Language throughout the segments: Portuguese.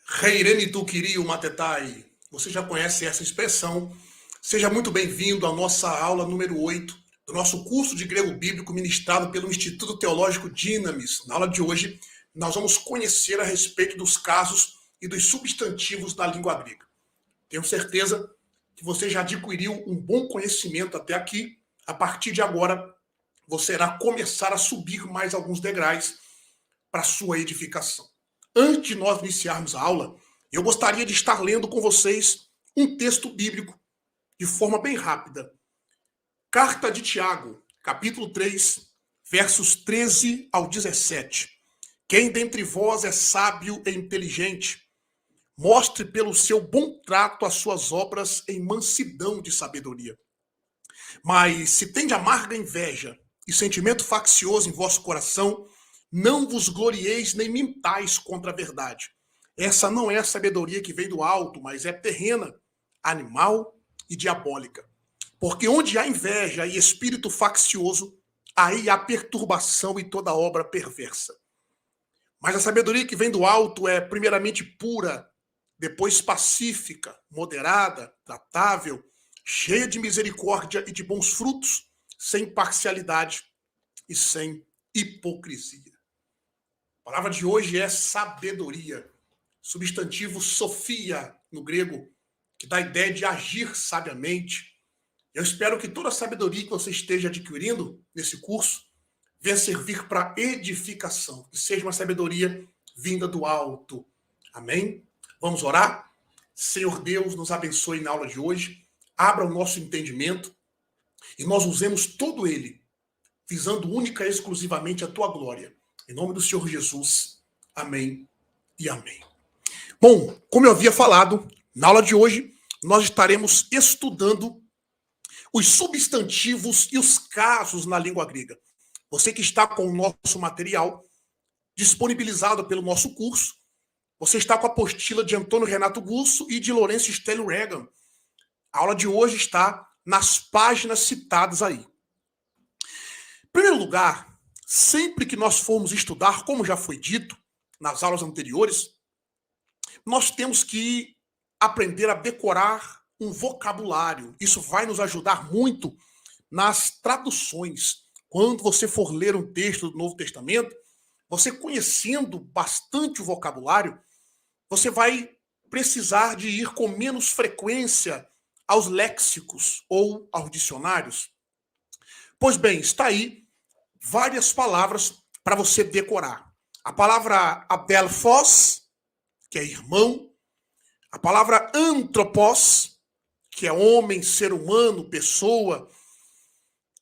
Reirene tu queria o matetai. Você já conhece essa expressão. Seja muito bem-vindo à nossa aula número 8 do nosso curso de grego bíblico ministrado pelo Instituto Teológico Dynamis. Na aula de hoje, nós vamos conhecer a respeito dos casos e dos substantivos da língua grega. Tenho certeza que você já adquiriu um bom conhecimento até aqui. A partir de agora, você irá começar a subir mais alguns degraus para a sua edificação. Antes de nós iniciarmos a aula, eu gostaria de estar lendo com vocês um texto bíblico de forma bem rápida. Carta de Tiago, capítulo 3, versos 13 ao 17. Quem dentre vós é sábio e inteligente, mostre pelo seu bom trato as suas obras em mansidão de sabedoria. Mas se tem de amarga inveja e sentimento faccioso em vosso coração, não vos glorieis nem mintais contra a verdade. Essa não é a sabedoria que vem do alto, mas é terrena, animal e diabólica. Porque onde há inveja e espírito faccioso, aí há perturbação e toda obra perversa. Mas a sabedoria que vem do alto é primeiramente pura, depois pacífica, moderada, tratável, cheia de misericórdia e de bons frutos, sem parcialidade e sem hipocrisia. A palavra de hoje é sabedoria, substantivo sofia no grego, que dá a ideia de agir sabiamente. Eu espero que toda a sabedoria que você esteja adquirindo nesse curso venha servir para edificação, que seja uma sabedoria vinda do alto. Amém? Vamos orar? Senhor Deus, nos abençoe na aula de hoje, abra o nosso entendimento e nós usemos todo ele, visando única e exclusivamente a tua glória. Em nome do Senhor Jesus. Amém e amém. Bom, como eu havia falado, na aula de hoje, nós estaremos estudando os substantivos e os casos na língua grega. Você que está com o nosso material disponibilizado pelo nosso curso, você está com a apostila de Antônio Renato Gusso e de Lourenço Stélio Regan. A aula de hoje está nas páginas citadas aí. Em primeiro lugar, sempre que nós formos estudar, como já foi dito nas aulas anteriores, nós temos que aprender a decorar um vocabulário. Isso vai nos ajudar muito nas traduções. Quando você for ler um texto do Novo Testamento, você conhecendo bastante o vocabulário, você vai precisar de ir com menos frequência aos léxicos ou aos dicionários. Pois bem, está aí várias palavras para você decorar. A palavra adelphos, que é irmão. A palavra antropos, que é homem, ser humano, pessoa,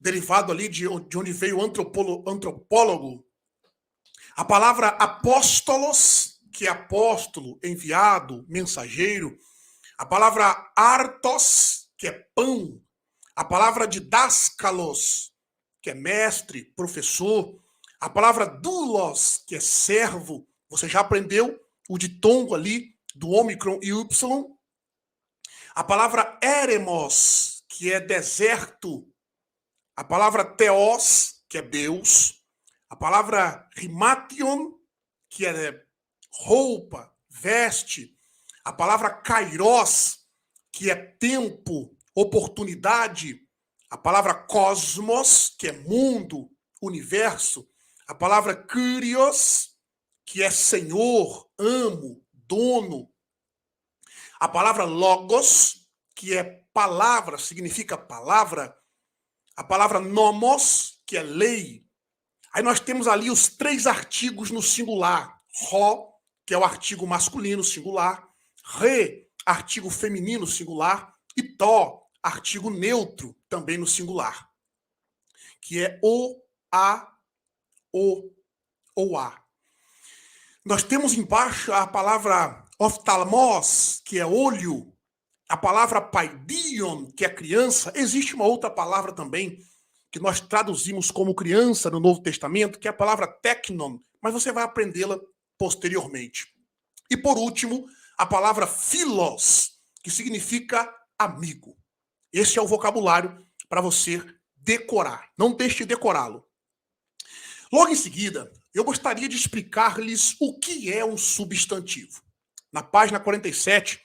derivado ali de onde veio o antropólogo. A palavra apóstolos, que é apóstolo, enviado, mensageiro. A palavra artos, que é pão. A palavra didáskalos, que é mestre, professor. A palavra doulos, que é servo. Você já aprendeu o ditongo ali do ômicron e y. A palavra eremos, que é deserto. A palavra theos, que é Deus. A palavra rimation, que é roupa, veste. A palavra kairos, que é tempo, oportunidade. A palavra cosmos, que é mundo, universo. A palavra kyrios, que é senhor, amo, dono. A palavra logos, que é palavra, significa palavra. A palavra nomos, que é lei. Aí nós temos ali os 3 artigos no singular. Rho, que é o artigo masculino singular. Re, artigo feminino singular. E to, artigo neutro, também no singular. Que é o, a, o ou a. Nós temos embaixo a palavra oftalmos, que é olho. A palavra paidion, que é criança. Existe uma outra palavra também que nós traduzimos como criança no Novo Testamento, que é a palavra teknon, mas você vai aprendê-la posteriormente. E por último, a palavra philos, que significa amigo. Esse é o vocabulário para você decorar. Não deixe de decorá-lo. Logo em seguida, eu gostaria de explicar-lhes o que é um substantivo. na página 47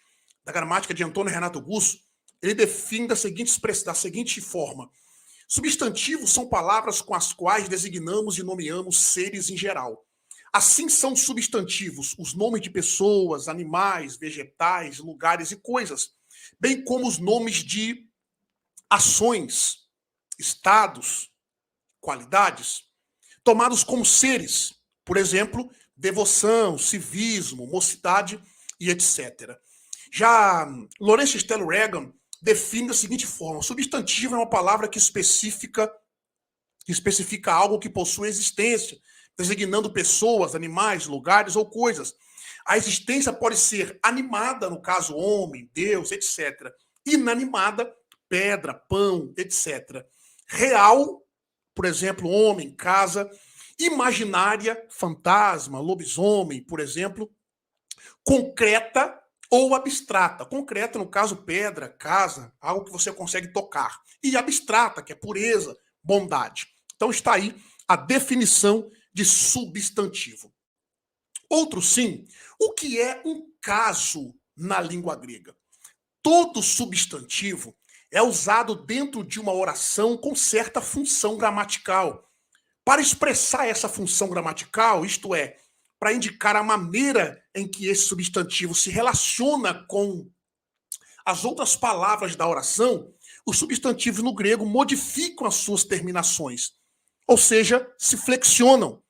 da gramática de Antônio Renato Gusso, ele define da seguinte forma: substantivos são palavras com as quais designamos e nomeamos seres em geral. Assim são substantivos os nomes de pessoas, animais, vegetais, lugares e coisas, bem como os nomes de ações, estados, qualidades, tomados como seres, por exemplo, devoção, civismo, mocidade e etc. Já Lawrence Stella Reagan define da seguinte forma: substantivo é uma palavra que especifica algo que possui existência, designando pessoas, animais, lugares ou coisas. A existência pode ser animada, no caso homem, Deus, etc. Inanimada, pedra, pão, etc. Real, por exemplo, homem, casa. Imaginária, fantasma, lobisomem, por exemplo. Concreta ou abstrata. Concreta, no caso, pedra, casa, algo que você consegue tocar. E abstrata, que é pureza, bondade. Então está aí a definição de substantivo. Outro sim, o que é um caso na língua grega? Todo substantivo é usado dentro de uma oração com certa função gramatical. Para expressar essa função gramatical, isto é, para indicar a maneira em que esse substantivo se relaciona com as outras palavras da oração, os substantivos no grego modificam as suas terminações, ou seja, se flexionam.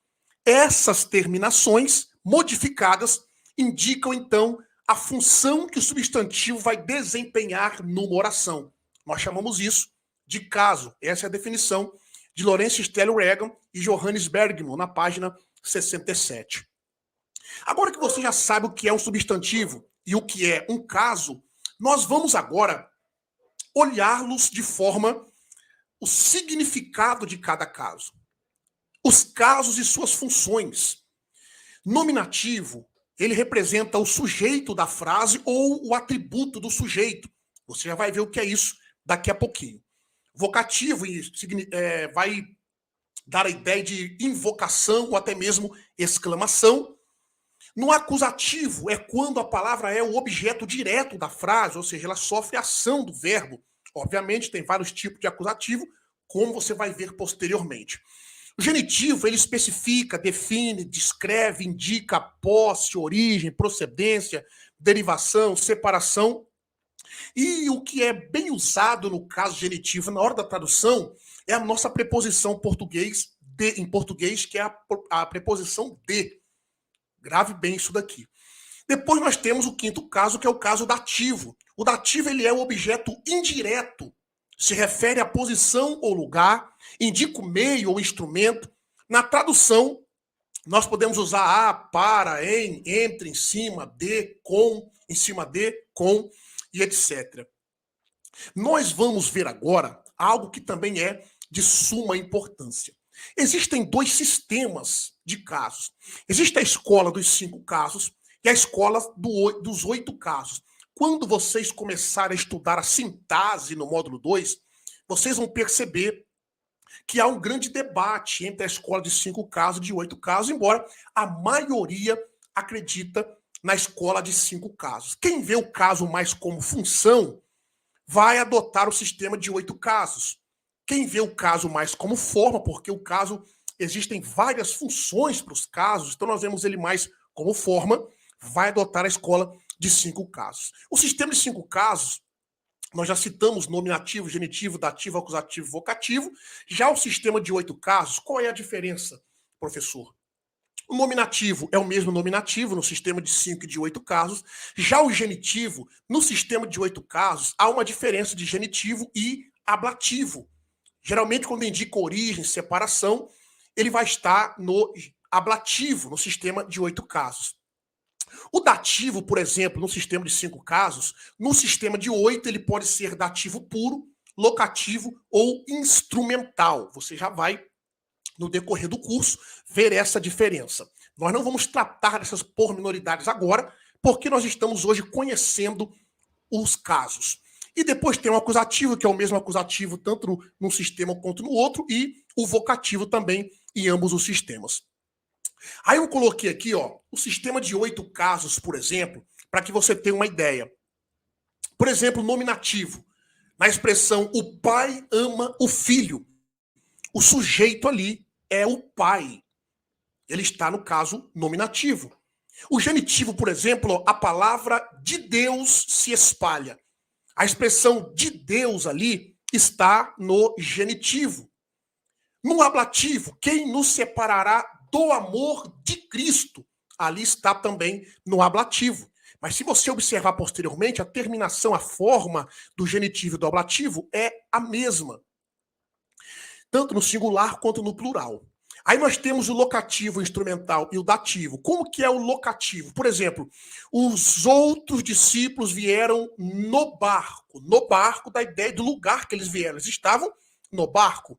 Essas terminações modificadas indicam, então, a função que o substantivo vai desempenhar numa oração. Nós chamamos isso de caso. Essa é a definição de Lawrence Stella Reagan e Johannes Bergman, na página 67. Agora que você já sabe o que é um substantivo e o que é um caso, nós vamos agora olhá-los de forma o significado de cada caso. Os casos e suas funções. Nominativo, ele representa o sujeito da frase ou o atributo do sujeito. Você já vai ver o que é isso daqui a pouquinho. Vocativo vai dar a ideia de invocação ou até mesmo exclamação. No acusativo é quando a palavra é o objeto direto da frase, ou seja, ela sofre ação do verbo. Obviamente, tem vários tipos de acusativo, como você vai ver posteriormente. O genitivo, ele especifica, define, descreve, indica a posse, origem, procedência, derivação, separação. E o que é bem usado no caso genitivo, na hora da tradução, é a nossa preposição em português, que é a preposição de. Grave bem isso daqui. Depois nós temos o quinto caso, que é o caso dativo. O dativo, ele é o objeto indireto. Se refere à posição ou lugar, indica o meio ou instrumento. Na tradução, nós podemos usar a, para, em, entre, em cima, de, com, em cima de, com e etc. Nós vamos ver agora algo que também é de suma importância. Existem dois sistemas de casos. Existe a escola dos 5 casos e a escola dos 8 casos. Quando vocês começarem a estudar a sintase no módulo 2, vocês vão perceber que há um grande debate entre a escola de 5 casos e de 8 casos, embora a maioria acredita na escola de 5 casos. Quem vê o caso mais como função vai adotar o sistema de 8 casos. Quem vê o caso mais como forma, porque o caso existem várias funções para os casos, então nós vemos ele mais como forma, vai adotar a escola de 5 casos. O sistema de 5 casos, nós já citamos nominativo, genitivo, dativo, acusativo, vocativo. Já o sistema de 8 casos, qual é a diferença, professor? O nominativo é o mesmo nominativo no sistema de 5 e de 8 casos. Já o genitivo, no sistema de 8 casos, há uma diferença de genitivo e ablativo. Geralmente, quando indica origem, separação, ele vai estar no ablativo, no sistema de 8 casos. O dativo, por exemplo, no sistema de 5 casos, no sistema de 8, ele pode ser dativo puro, locativo ou instrumental. Você já vai, no decorrer do curso, ver essa diferença. Nós não vamos tratar dessas pormenoridades agora, porque nós estamos hoje conhecendo os casos. E depois tem o acusativo, que é o mesmo acusativo tanto num sistema quanto no outro, e o vocativo também em ambos os sistemas. Aí eu coloquei aqui, ó, o sistema de 8 casos, por exemplo, para que você tenha uma ideia. Por exemplo, nominativo. Na expressão o pai ama o filho. O sujeito ali é o pai. Ele está no caso nominativo. O genitivo, por exemplo, a palavra de Deus se espalha. A expressão de Deus ali está no genitivo. No ablativo, quem nos separará do amor de Cristo? Ali está também no ablativo. Mas se você observar posteriormente, a terminação, a forma do genitivo e do ablativo é a mesma, tanto no singular quanto no plural. Aí nós temos o locativo, o instrumental e o dativo. Como que é o locativo? Por exemplo, os outros discípulos vieram no barco da ideia do lugar que eles vieram. Eles estavam no barco.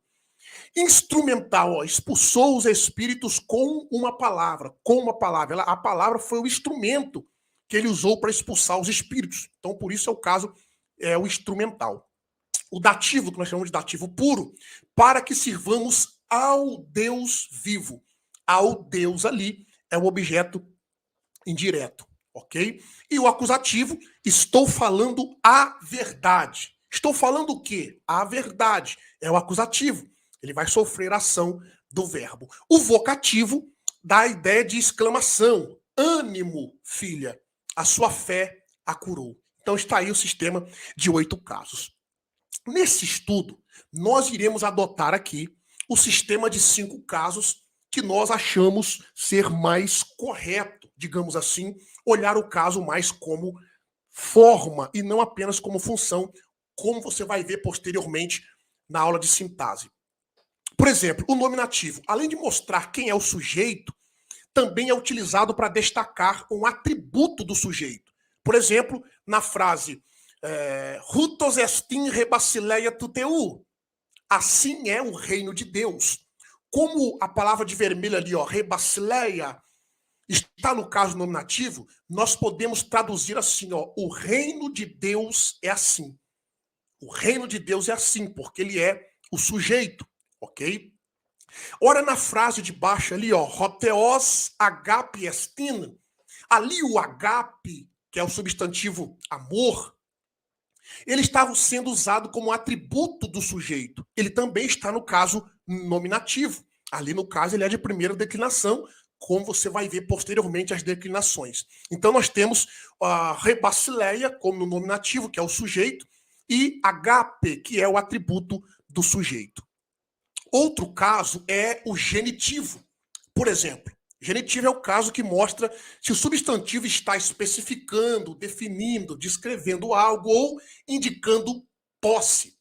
Instrumental, ó, expulsou os espíritos com uma palavra. A palavra foi o instrumento que ele usou para expulsar os espíritos. Então, por isso é o caso, o instrumental. O dativo, que nós chamamos de dativo puro, para que sirvamos ao Deus vivo. Ao Deus ali é o objeto indireto, ok? E o acusativo, estou falando a verdade. Estou falando o quê? A verdade. É o acusativo. Ele vai sofrer a ação do verbo. O vocativo dá a ideia de exclamação. Ânimo, filha, a sua fé a curou. Então está aí o sistema de 8 casos. Nesse estudo, nós iremos adotar aqui o sistema de 5 casos que nós achamos ser mais correto, digamos assim, olhar o caso mais como forma e não apenas como função, como você vai ver posteriormente na aula de sintase. Por exemplo, o nominativo, além de mostrar quem é o sujeito, também é utilizado para destacar um atributo do sujeito. Por exemplo, na frase Rutos estin rebasileia tuteu. Assim é o reino de Deus. Como a palavra de vermelho ali, ó, rebasileia, está no caso nominativo, nós podemos traduzir assim, ó, o reino de Deus é assim. O reino de Deus é assim, porque ele é o sujeito, ok? Ora, na frase de baixo ali, ó, roteos agape estin, ali o agape, que é o substantivo amor, ele estava sendo usado como atributo do sujeito. Ele também está no caso nominativo. Ali, no caso, ele é de primeira declinação, como você vai ver posteriormente as declinações. Então, nós temos a rebasileia como no nominativo, que é o sujeito, e agape, que é o atributo do sujeito. Outro caso é o genitivo. Por exemplo, genitivo é o caso que mostra se o substantivo está especificando, definindo, descrevendo algo ou indicando posse.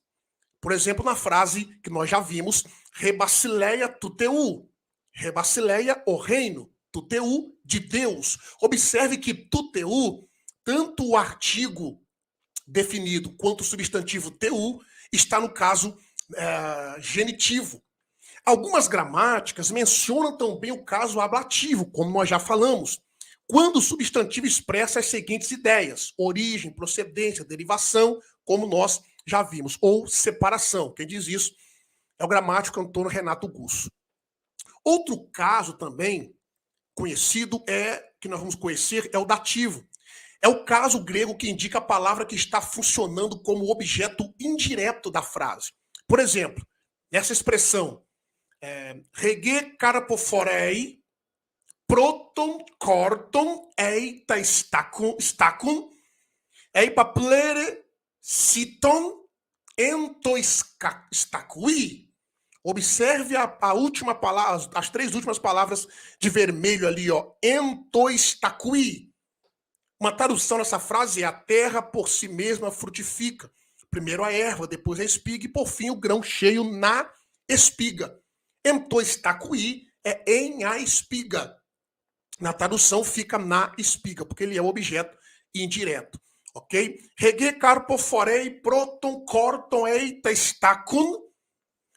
Por exemplo, na frase que nós já vimos, rebasileia tuteu. Rebasileia, o reino, tuteu, de Deus. Observe que tuteu, tanto o artigo definido quanto o substantivo teu, está no caso genitivo. Algumas gramáticas mencionam também o caso ablativo, como nós já falamos, quando o substantivo expressa as seguintes ideias: origem, procedência, derivação, como nós já vimos, ou separação. Quem diz isso é o gramático Antônio Renato Gusso. Outro caso também conhecido que nós vamos conhecer é o dativo. É o caso grego que indica a palavra que está funcionando como objeto indireto da frase. Por exemplo, nessa expressão, rege carapoforei, proton corton eita stacum, eipaplere citon entoistacui. Observe a última palavra, as 3 últimas palavras de vermelho ali, ó, entoistacui. Uma tradução dessa frase é: a terra por si mesma frutifica. Primeiro a erva, depois a espiga e por fim o grão cheio na espiga. Entoistacui é em a espiga. Na tradução fica na espiga, porque ele é o objeto indireto. Ok? Rege carpoforei proton corton eita stacun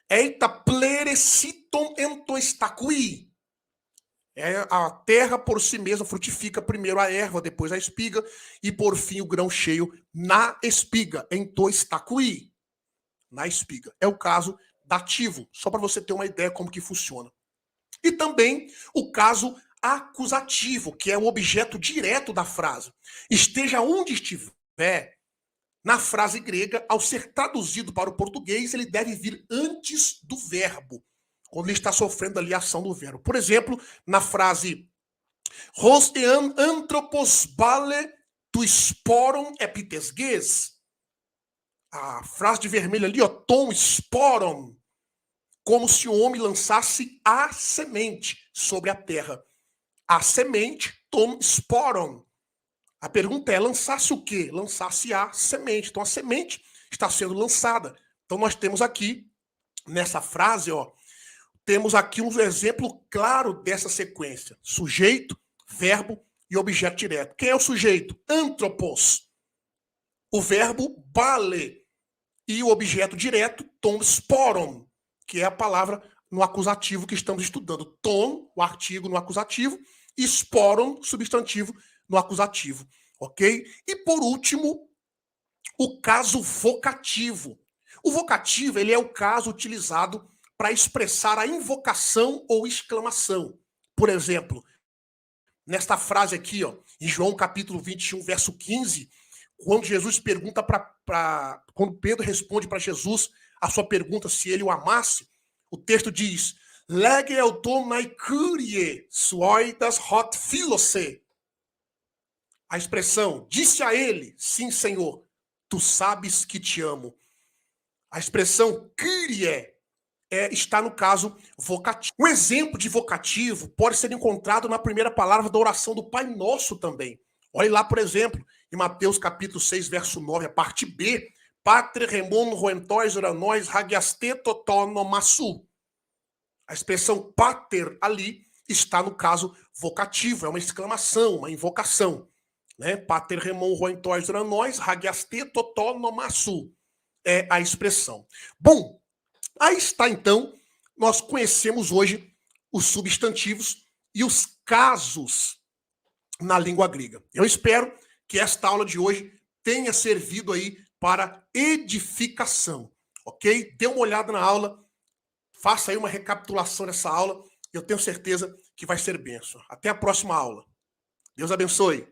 eita plereciton entoistacui. A terra por si mesma frutifica, primeiro a erva, depois a espiga, e por fim o grão cheio na espiga, entoistacui. Na espiga. É o caso dativo, só para você ter uma ideia como que funciona. E também o caso acusativo, que é o objeto direto da frase. Esteja onde estiver, na frase grega, ao ser traduzido para o português, ele deve vir antes do verbo, quando ele está sofrendo ali a ação do verbo. Por exemplo, na frase Hos ean anthropos bale tu sporon epitesges. A frase de vermelho ali, ó, tom sporon, como se o homem lançasse a semente sobre a terra. A semente, tom sporon. A pergunta é, lançasse o quê? Lançasse a semente. Então a semente está sendo lançada. Então nós temos aqui, nessa frase, ó, temos aqui um exemplo claro dessa sequência. Sujeito, verbo e objeto direto. Quem é o sujeito? Anthropos. O verbo bale. E o objeto direto, tom sporon, que é a palavra no acusativo que estamos estudando. Tom, o artigo no acusativo, e sporon, substantivo no acusativo. Ok? E por último, o caso vocativo. O vocativo, ele é o caso utilizado para expressar a invocação ou exclamação. Por exemplo, nesta frase aqui, ó, em João capítulo 21, verso 15, quando Jesus pergunta quando Pedro responde para Jesus a sua pergunta se ele o amasse, o texto diz: Lege euton nai curie suoidas hot philose. A expressão, disse a ele, sim, Senhor, tu sabes que te amo. A expressão kyrie está no caso vocativo. Um exemplo de vocativo pode ser encontrado na primeira palavra da oração do Pai Nosso também. Olhe lá, por exemplo, em Mateus capítulo 6, verso 9, a parte B, Patre remon roentois oranois hagiaste totonomassu. A expressão pater ali está no caso vocativo, é uma exclamação, uma invocação. Né? Pater remon roentois oranois hagiaste totonomassu é a expressão. Bom, aí está então, nós conhecemos hoje os substantivos e os casos na língua grega. Eu espero que esta aula de hoje tenha servido aí para edificação, ok? Dê uma olhada na aula, faça aí uma recapitulação dessa aula, eu tenho certeza que vai ser bênção. Até a próxima aula. Deus abençoe.